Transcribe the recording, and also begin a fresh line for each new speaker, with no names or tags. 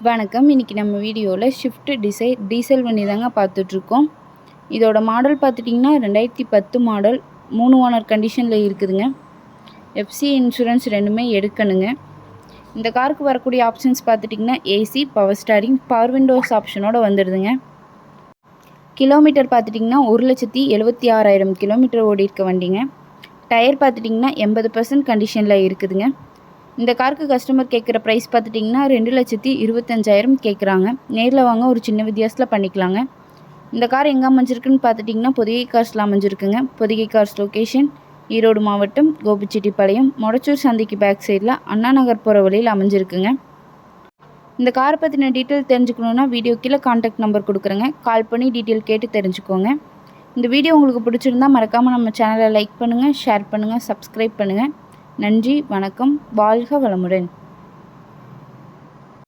வணக்கம். இன்றைக்கி நம்ம வீடியோவில் ஷிஃப்ட் டீசல் வண்டி தாங்க பார்த்துட்ருக்கோம். இதோட மாடல் பார்த்துட்டிங்கன்னா 2010 மாடல், 3 ஓனர் கண்டிஷனில் இருக்குதுங்க. எஃப்சி இன்சூரன்ஸ் ரெண்டுமே எடுக்கணுங்க. இந்த காருக்கு வரக்கூடிய ஆப்ஷன்ஸ் பார்த்துட்டிங்கன்னா AC, power steering, power windows ஆப்ஷனோட வந்துடுதுங்க. கிலோமீட்டர் பார்த்துட்டிங்கன்னா 1,76,000 கிலோமீட்டர் ஓடி இருக்க வண்டிங்க. டயர் பார்த்துட்டிங்கன்னா 80% கண்டிஷனில் இருக்குதுங்க. இந்த காருக்கு கஸ்டமர் கேட்குற ப்ரைஸ் பார்த்துட்டிங்கன்னா 2,25,000 கேட்குறாங்க. நேரில் வாங்க, ஒரு சின்ன வித்தியாசத்தில் பண்ணிக்கலாங்க. இந்த கார் எங்கே அமைஞ்சிருக்குன்னு பார்த்துட்டிங்கன்னா பொதிகை கார்ஸில் அமைஞ்சிருக்குங்க. பொதிகை கார்ஸ் லொக்கேஷன் ஈரோடு மாவட்டம், கோபிச்செட்டிப்பாளையம், மொடச்சூர் சந்தைக்கு பேக் சைடில் அண்ணா நகர் போகிற வழியில் அமைஞ்சிருக்குங்க. இந்த காரை பற்றின டீட்டெயில் தெரிஞ்சுக்கணுன்னா வீடியோ கீழே கான்டாக்ட் நம்பர் கொடுக்குறேங்க. கால் பண்ணி டீட்டெயில் கேட்டு தெரிஞ்சுக்கோங்க. இந்த வீடியோ உங்களுக்கு பிடிச்சிருந்தா மறக்காமல் நம்ம சேனலை லைக் பண்ணுங்கள், ஷேர் பண்ணுங்கள், சப்ஸ்கிரைப் பண்ணுங்கள். நன்றி, வணக்கம், வாழ்க வளமுடன்.